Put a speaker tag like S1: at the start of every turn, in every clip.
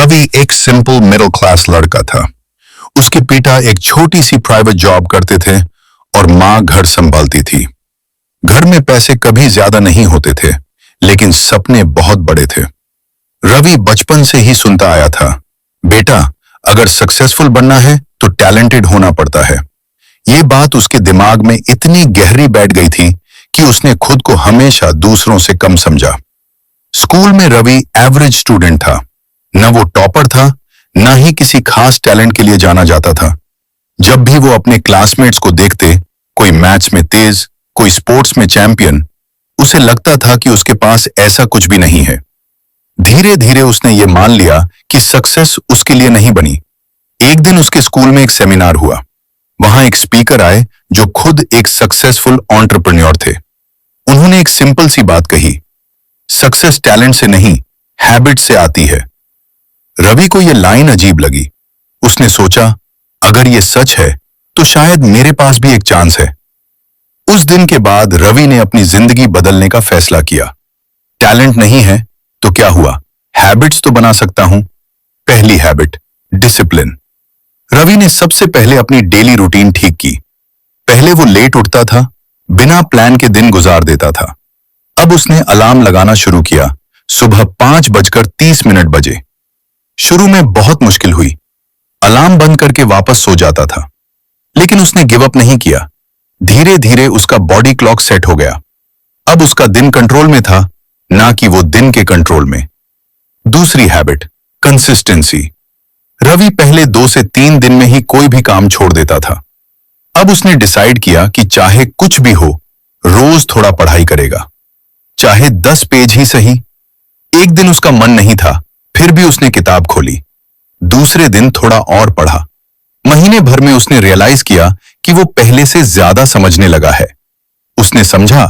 S1: रवि एक simple middle class लड़का था। उसके पिता एक छोटी सी प्राइवेट जॉब करते थे और माँ घर संभालती थी। घर में पैसे कभी ज्यादा नहीं होते थे, लेकिन सपने बहुत बड़े थे। रवि बचपन से ही सुनता आया था, बेटा अगर सक्सेसफुल बनना है तो टैलेंटेड होना पड़ता है। ये बात उसके दिमाग में इतनी गहरी बैठ गई थी कि उसने खुद को हमेशा दूसरों से कम समझा। स्कूल में रवि एवरेज स्टूडेंट था। न वो टॉपर था, न ही किसी खास टैलेंट के लिए जाना जाता था। जब भी वो अपने क्लासमेट्स को देखते, कोई मैथ्स में तेज, कोई स्पोर्ट्स में चैंपियन, उसे लगता था कि उसके पास ऐसा कुछ भी नहीं है। धीरे धीरे उसने ये मान लिया कि सक्सेस उसके लिए नहीं बनी। एक दिन उसके स्कूल में एक सेमिनार हुआ। वहां एक स्पीकर आए जो खुद एक सक्सेसफुल एंटरप्रेन्योर थे। उन्होंने एक सिंपल सी बात कही, सक्सेस टैलेंट से नहीं, हैबिट से आती है। रवि को यह लाइन अजीब लगी। उसने सोचा, अगर यह सच है तो शायद मेरे पास भी एक चांस है। उस दिन के बाद रवि ने अपनी जिंदगी बदलने का फैसला किया। टैलेंट नहीं है तो क्या हुआ, हैबिट्स तो बना सकता हूं। पहली हैबिट, डिसिप्लिन। रवि ने सबसे पहले अपनी डेली रूटीन ठीक की। पहले वो लेट उठता था, बिना प्लान के दिन गुजार देता था। अब उसने अलार्म लगाना शुरू किया। सुबह 5:30 बजे। शुरू में बहुत मुश्किल हुई। अलार्म बंद करके वापस सो जाता था, लेकिन उसने गिव अप नहीं किया। धीरे धीरे उसका बॉडी क्लॉक सेट हो गया। अब उसका दिन कंट्रोल में था, ना कि वो दिन के कंट्रोल में। दूसरी हैबिट, कंसिस्टेंसी। रवि पहले 2 से 3 दिन में ही कोई भी काम छोड़ देता था। अब उसने डिसाइड किया कि चाहे कुछ भी हो, रोज थोड़ा पढ़ाई करेगा, चाहे 10 पेज ही सही। एक दिन उसका मन नहीं था, फिर भी उसने किताब खोली। दूसरे दिन थोड़ा और पढ़ा। महीने भर में उसने रियलाइज किया कि वो पहले से ज्यादा समझने लगा है। उसने समझा,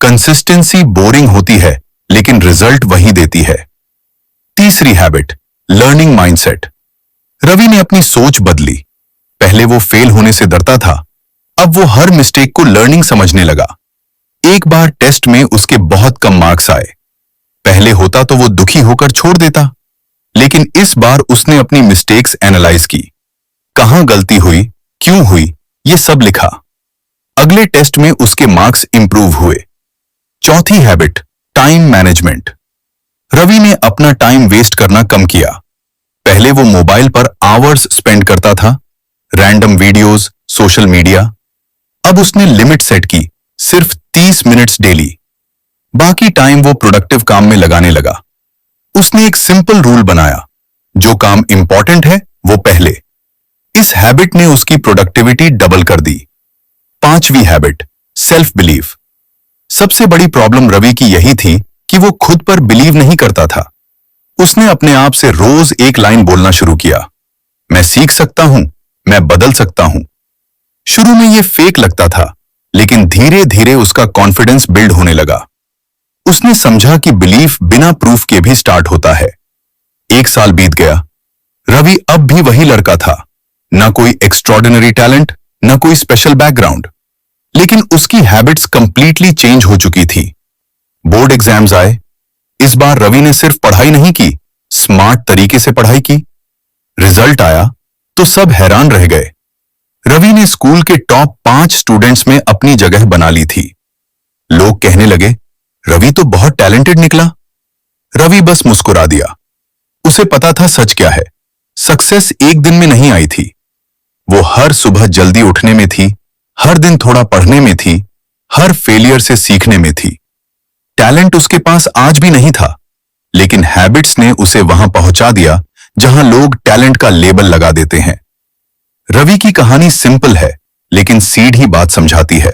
S1: कंसिस्टेंसी बोरिंग होती है, लेकिन रिजल्ट वही देती है। तीसरी हैबिट, लर्निंग माइंडसेट। रवि ने अपनी सोच बदली। पहले वो फेल होने से डरता था, अब वो हर मिस्टेक को लर्निंग समझने लगा। एक बार टेस्ट में उसके बहुत कम मार्क्स आए। पहले होता तो वो दुखी होकर छोड़ देता, लेकिन इस बार उसने अपनी मिस्टेक्स एनालाइज की। कहां गलती हुई, क्यों हुई, ये सब लिखा। अगले टेस्ट में उसके मार्क्स इंप्रूव हुए। चौथी हैबिट, टाइम मैनेजमेंट। रवि ने अपना टाइम वेस्ट करना कम किया। पहले वो मोबाइल पर आवर्स स्पेंड करता था, रैंडम वीडियोस, सोशल मीडिया। अब उसने लिमिट सेट की, सिर्फ 30 मिनट्स डेली। बाकी टाइम वो प्रोडक्टिव काम में लगाने लगा। उसने एक सिंपल रूल बनाया, जो काम इंपॉर्टेंट है वो पहले। इस हैबिट ने उसकी प्रोडक्टिविटी डबल कर दी। पांचवी हैबिट, सेल्फ बिलीफ। सबसे बड़ी प्रॉब्लम रवि की यही थी कि वो खुद पर बिलीव नहीं करता था। उसने अपने आप से रोज एक लाइन बोलना शुरू किया, मैं सीख सकता हूं, मैं बदल सकता हूं। शुरू में ये फेक लगता था, लेकिन धीरे धीरे उसका कॉन्फिडेंस बिल्ड होने लगा। उसने समझा कि बिलीफ बिना प्रूफ के भी स्टार्ट होता है। 1 साल बीत गया। रवि अब भी वही लड़का था, ना कोई एक्स्ट्रॉर्डिनरी टैलेंट, ना कोई स्पेशल बैकग्राउंड, लेकिन उसकी हैबिट्स कंप्लीटली चेंज हो चुकी थी। बोर्ड एग्जाम्स आए। इस बार रवि ने सिर्फ पढ़ाई नहीं की, स्मार्ट तरीके से पढ़ाई की। रिजल्ट आया तो सब हैरान रह गए। रवि ने स्कूल के टॉप 5 स्टूडेंट्स में अपनी जगह बना ली थी। लोग कहने लगे, रवि तो बहुत टैलेंटेड निकला। रवि बस मुस्कुरा दिया। उसे पता था सच क्या है। सक्सेस एक दिन में नहीं आई थी। वो हर सुबह जल्दी उठने में थी, हर दिन थोड़ा पढ़ने में थी, हर फेलियर से सीखने में थी। टैलेंट उसके पास आज भी नहीं था, लेकिन हैबिट्स ने उसे वहां पहुंचा दिया जहां लोग टैलेंट का लेबल लगा देते हैं। रवि की कहानी सिंपल है, लेकिन सीधी बात समझाती है।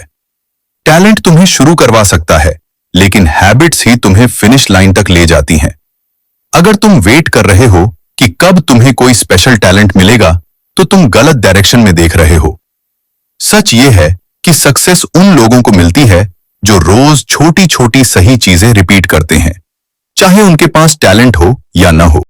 S1: टैलेंट तुम्हें शुरू करवा सकता है, लेकिन हैबिट्स ही तुम्हें फिनिश लाइन तक ले जाती हैं। अगर तुम वेट कर रहे हो कि कब तुम्हें कोई स्पेशल टैलेंट मिलेगा, तो तुम गलत डायरेक्शन में देख रहे हो। सच ये है कि सक्सेस उन लोगों को मिलती है जो रोज छोटी छोटी सही चीजें रिपीट करते हैं, चाहे उनके पास टैलेंट हो या न हो।